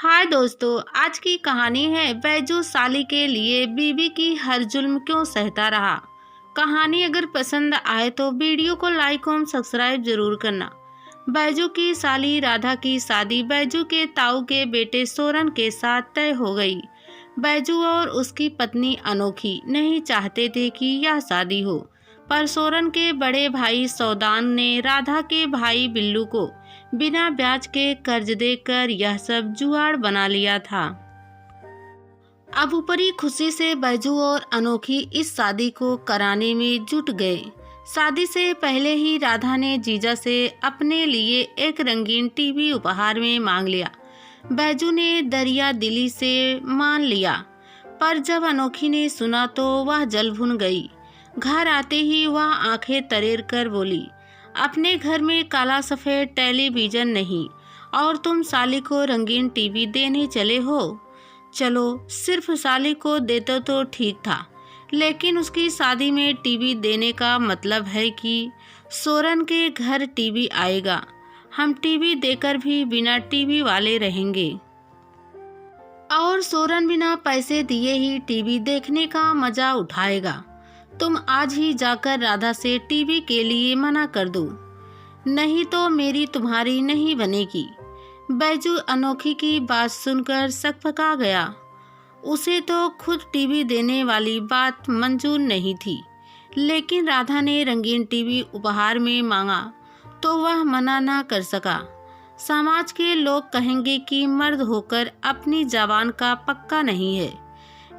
हाय दोस्तों, आज की कहानी है बैजू साली के लिए बीवी की हर जुल्म क्यों सहता रहा। कहानी अगर पसंद आए तो वीडियो को लाइक और सब्सक्राइब जरूर करना। बैजू की साली राधा की शादी बैजू के ताऊ के बेटे सोरन के साथ तय हो गई। बैजू और उसकी पत्नी अनोखी नहीं चाहते थे कि यह शादी हो, पर सोरन के बड़े भाई सौदान ने राधा के भाई बिल्लू को बिना ब्याज के कर्ज देकर यह सब जुगाड़ बना लिया था। अब ऊपरी खुशी से बैजू और अनोखी इस शादी को कराने में जुट गए। शादी से पहले ही राधा ने जीजा से अपने लिए एक रंगीन टीवी उपहार में मांग लिया। बैजू ने दरिया दिली से मान लिया, पर जब अनोखी ने सुना तो वह जल भुन गई। घर आते ही वह आंखें तरेर कर बोली, अपने घर में काला सफ़ेद टेलीविज़न नहीं और तुम साली को रंगीन टीवी देने चले हो। चलो, सिर्फ साली को देते तो ठीक था, लेकिन उसकी शादी में टीवी देने का मतलब है कि सोरन के घर टीवी आएगा। हम टीवी देकर भी बिना टीवी वाले रहेंगे और सोरन बिना पैसे दिए ही टीवी देखने का मजा उठाएगा। तुम आज ही जाकर राधा से टीवी के लिए मना कर दो, नहीं तो मेरी तुम्हारी नहीं बनेगी। बैजू अनोखी की बात सुनकर सकपका गया। उसे तो खुद टीवी देने वाली बात मंजूर नहीं थी, लेकिन राधा ने रंगीन टीवी उपहार में मांगा तो वह मना ना कर सका। समाज के लोग कहेंगे कि मर्द होकर अपनी जबान का पक्का नहीं है।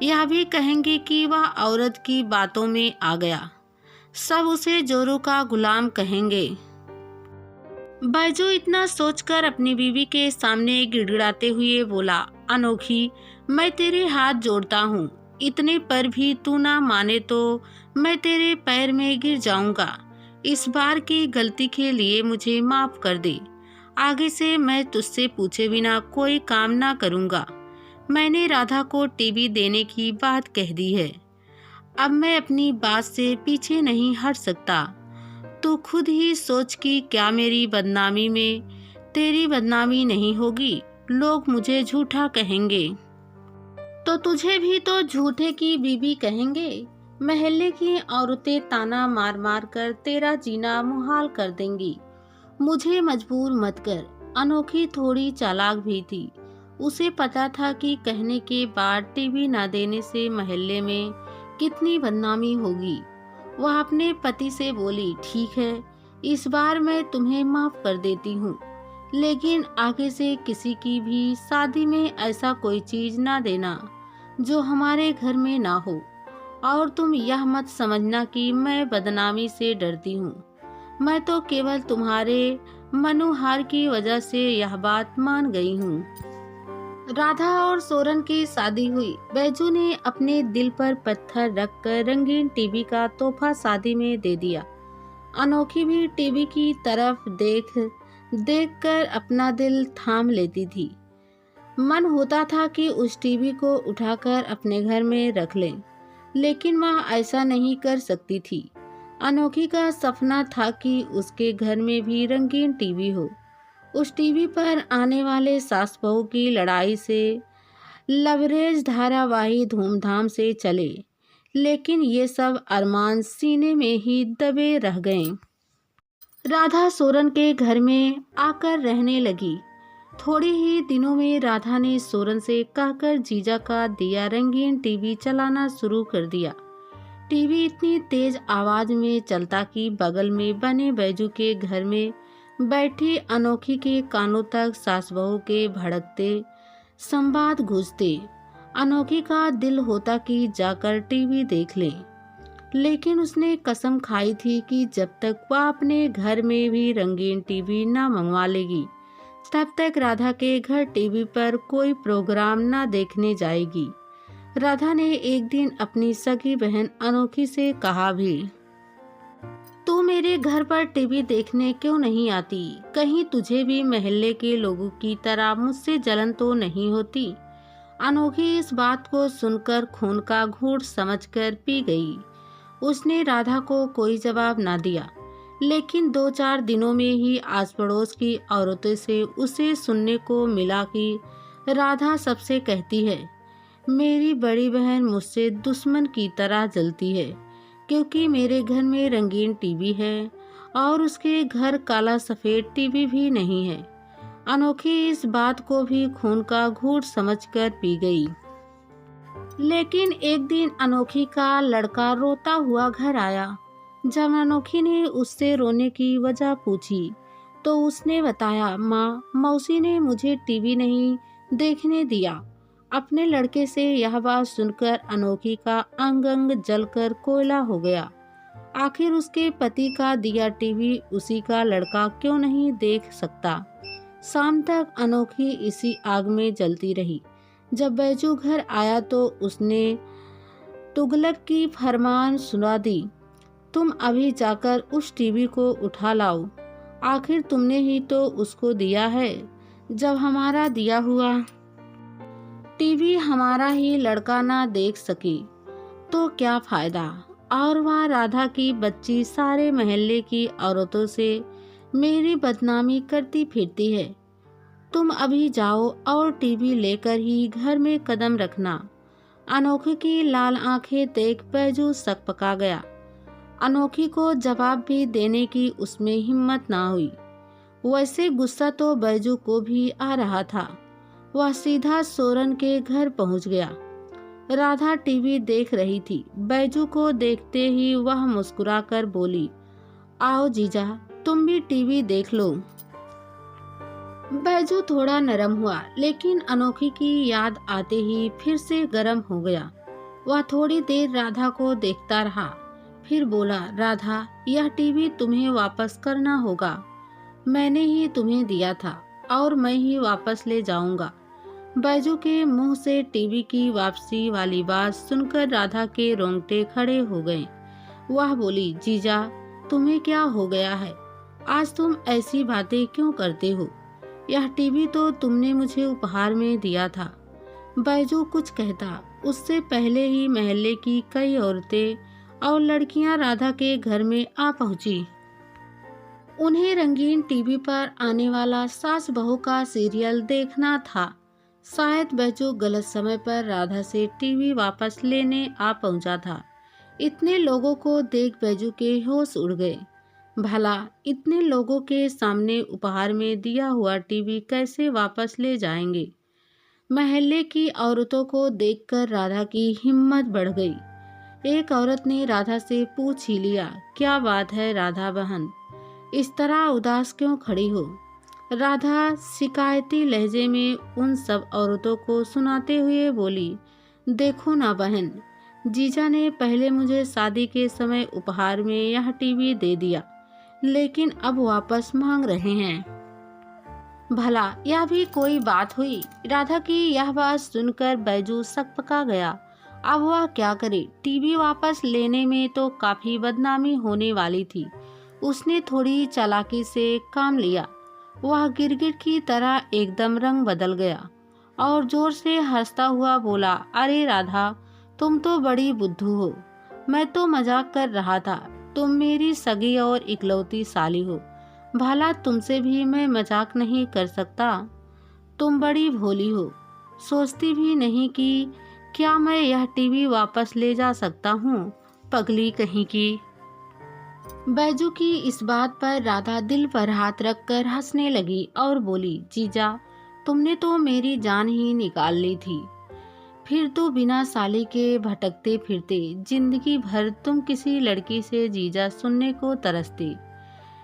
यह भी कहेंगे कि वह औरत की बातों में आ गया। सब उसे जोरू का गुलाम कहेंगे। बैजू इतना सोचकर अपनी बीवी के सामने गिड़गिड़ाते हुए बोला, अनोखी, मैं तेरे हाथ जोड़ता हूँ, इतने पर भी तू ना माने तो मैं तेरे पैर में गिर जाऊंगा। इस बार की गलती के लिए मुझे माफ कर दे। आगे से मैं तुझसे पूछे बिना कोई काम ना करूँगा। मैंने राधा को टीवी देने की बात कह दी है। अब मैं अपनी बात से पीछे नहीं हट सकता। तू खुद ही सोच कि क्या मेरी बदनामी में तेरी बदनामी नहीं होगी। लोग मुझे झूठा कहेंगे तो तुझे भी तो झूठे की बीबी कहेंगे। महल्ले की औरतें ताना मार मार कर तेरा जीना मुहाल कर देंगी। मुझे मजबूर मत कर। अनोखी थोड़ी चालाक भी थी। उसे पता था कि कहने के बाद टीवी ना देने से महल्ले में कितनी बदनामी होगी। वह अपने पति से बोली, ठीक है, इस बार मैं तुम्हें माफ कर देती हूँ, लेकिन आगे से किसी की भी शादी में ऐसा कोई चीज ना देना जो हमारे घर में ना हो। और तुम यह मत समझना कि मैं बदनामी से डरती हूँ। मैं तो केवल तुम्हारे मनोहार की वजह से यह बात मान गई हूँ। राधा और सोरन की शादी हुई। बैजू ने अपने दिल पर पत्थर रखकर रंगीन टीवी का तोहफा शादी में दे दिया। अनोखी भी टीवी की तरफ देख कर अपना दिल थाम लेती थी। मन होता था कि उस टीवी को उठाकर अपने घर में रख लें, लेकिन वह ऐसा नहीं कर सकती थी। अनोखी का सपना था कि उसके घर में भी रंगीन टीवी हो। उस टीवी पर आने वाले सास बहू की लड़ाई से लवरेज धारावाही धूमधाम से चले, लेकिन ये सब अरमान सीने में ही दबे रह गए। राधा सोरन के घर में आकर रहने लगी। थोड़े ही दिनों में राधा ने सोरन से कहकर जीजा का दिया रंगीन टीवी चलाना शुरू कर दिया। टीवी इतनी तेज आवाज में चलता कि बगल में बने बैजू के घर में बैठी अनोखी के कानों तक सास बहू के भड़कते संवाद गूंजते। अनोखी का दिल होता कि जाकर टीवी देख ले, लेकिन उसने कसम खाई थी कि जब तक वह अपने घर में भी रंगीन टीवी न मंगवा लेगी, तब तक राधा के घर टीवी पर कोई प्रोग्राम न देखने जाएगी। राधा ने एक दिन अपनी सगी बहन अनोखी से कहा भी, तू मेरे घर पर टीवी देखने क्यों नहीं आती? कहीं तुझे भी महल्ले के लोगों की तरह मुझसे जलन तो नहीं होती? अनोखी इस बात को सुनकर खून का घूंट समझकर पी गई। उसने राधा को कोई जवाब ना दिया, लेकिन 2-4 दिनों में ही आस पड़ोस की औरतों से उसे सुनने को मिला कि राधा सबसे कहती है, मेरी बड़ी बहन मुझसे दुश्मन की तरह जलती है क्योंकि मेरे घर में रंगीन टीवी है और उसके घर काला सफेद टीवी भी नहीं है। अनोखी इस बात को भी खून का घूंट समझकर पी गई। लेकिन एक दिन अनोखी का लड़का रोता हुआ घर आया। जब अनोखी ने उससे रोने की वजह पूछी तो उसने बताया, माँ, मौसी ने मुझे टीवी नहीं देखने दिया। अपने लड़के से यह बात सुनकर अनोखी का अंग अंग जलकर कोयला हो गया। आखिर उसके पति का दिया टीवी उसी का लड़का क्यों नहीं देख सकता। शाम तक अनोखी इसी आग में जलती रही। जब बैजू घर आया तो उसने तुगलक की फरमान सुना दी, तुम अभी जाकर उस टीवी को उठा लाओ। आखिर तुमने ही तो उसको दिया है। जब हमारा दिया हुआ टीवी हमारा ही लड़का ना देख सकी तो क्या फायदा। और वह राधा की बच्ची सारे मोहल्ले की औरतों से मेरी बदनामी करती फिरती है। तुम अभी जाओ और टीवी लेकर ही घर में कदम रखना। अनोखी की लाल आंखें देख बैजू सकपका गया। अनोखी को जवाब भी देने की उसमें हिम्मत ना हुई। वैसे गुस्सा तो बैजू को भी आ रहा था। वह सीधा सोरन के घर पहुंच गया। राधा टीवी देख रही थी। बैजू को देखते ही वह मुस्कुराकर बोली, आओ जीजा, तुम भी टीवी देख लो। बैजू थोड़ा नरम हुआ, लेकिन अनोखी की याद आते ही फिर से गर्म हो गया। वह थोड़ी देर राधा को देखता रहा, फिर बोला, राधा, यह टीवी तुम्हें वापस करना होगा। मैंने ही तुम्हें दिया था और मैं ही वापस ले जाऊंगा। बैजू के मुंह से टीवी की वापसी वाली बात सुनकर राधा के रोंगटे खड़े हो गए। वह बोली, जीजा, तुम्हें क्या हो गया है? आज तुम ऐसी बातें क्यों करते हो? यह टीवी तो तुमने मुझे उपहार में दिया था। बैजू कुछ कहता उससे पहले ही मोहल्ले की कई औरतें और लड़कियां राधा के घर में आ पहुंची। उन्हें रंगीन टीवी पर आने वाला सास बहू का सीरियल देखना था। शायद बैजू गलत समय पर राधा से टीवी वापस लेने आ पहुंचा था। इतने लोगों को देख बैजू के होश उड़ गए। भला इतने लोगों के सामने उपहार में दिया हुआ टीवी कैसे वापस ले जाएंगे? मोहल्ले की औरतों को देखकर राधा की हिम्मत बढ़ गई। एक औरत ने राधा से पूछ ही लिया, क्या बात है राधा बहन, इस तरह उदास क्यों खड़ी हो? राधा शिकायती लहजे में उन सब औरतों को सुनाते हुए बोली, देखो ना बहन, जीजा ने पहले मुझे शादी के समय उपहार में यह टीवी दे दिया, लेकिन अब वापस मांग रहे हैं। भला यह भी कोई बात हुई? राधा की यह बात सुनकर बैजू सकपका गया। अब वह क्या करे? टीवी वापस लेने में तो काफी बदनामी होने वाली थी। उसने थोड़ी चालाकी से काम लिया। वह गिरगिट की तरह एकदम रंग बदल गया और जोर से हंसता हुआ बोला, अरे राधा, तुम तो बड़ी बुद्धू हो। मैं तो मजाक कर रहा था। तुम मेरी सगी और इकलौती साली हो। भला तुमसे भी मैं मजाक नहीं कर सकता? तुम बड़ी भोली हो, सोचती भी नहीं कि क्या मैं यह टीवी वापस ले जा सकता हूँ, पगली कहीं की। बैजू की इस बात पर राधा दिल पर हाथ रखकर हंसने लगी और बोली, जीजा, तुमने तो मेरी जान ही निकाल ली थी। फिर तो बिना साली के भटकते फिरते जिंदगी भर तुम किसी लड़की से जीजा सुनने को तरसती।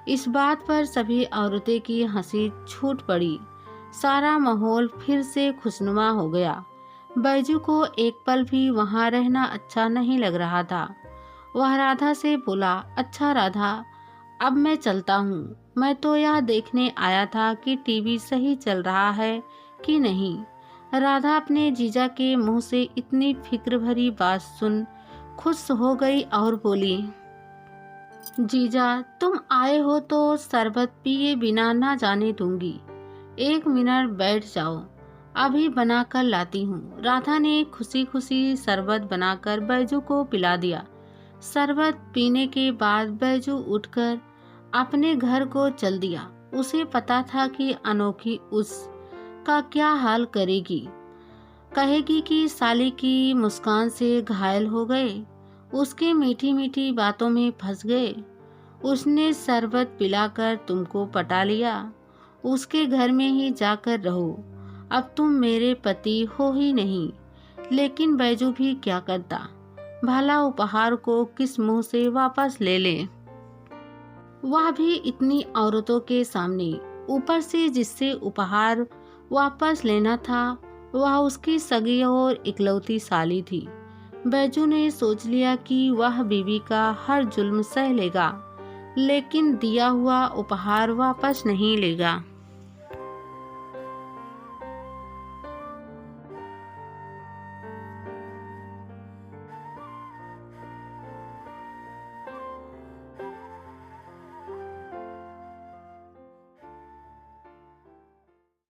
इस बात पर सभी औरतें की हंसी छूट पड़ी। सारा माहौल फिर से खुशनुमा हो गया। बैजू को एक पल भी वहां रहना अच्छा नहीं लग रहा था। वह राधा से बोला, अच्छा राधा, अब मैं चलता हूँ। मैं तो यह देखने आया था कि टीवी सही चल रहा है कि नहीं। राधा अपने जीजा के मुंह से इतनी फिक्र भरी बात सुन खुश हो गई और बोली, जीजा, तुम आए हो तो शरबत पिए बिना ना जाने दूंगी। 1 मिनट बैठ जाओ, अभी बना कर लाती हूँ। राधा ने खुशी खुशी शरबत बनाकर बैजू को पिला दिया। शरबत पीने के बाद बैजू उठकर अपने घर को चल दिया। उसे पता था कि अनोखी उस का क्या हाल करेगी। कहेगी कि साली की मुस्कान से घायल हो गए, उसकी मीठी मीठी बातों में फंस गए, उसने शरबत पिलाकर तुमको पटा लिया, उसके घर में ही जाकर रहो, अब तुम मेरे पति हो ही नहीं। लेकिन बैजू भी क्या करता, भला उपहार को किस मुंह से वापस ले ले, वह भी इतनी औरतों के सामने। ऊपर से जिससे उपहार वापस लेना था वह उसकी सगी और इकलौती साली थी। बैजू ने सोच लिया कि वह बीवी का हर जुल्म सह लेगा, लेकिन दिया हुआ उपहार वापस नहीं लेगा।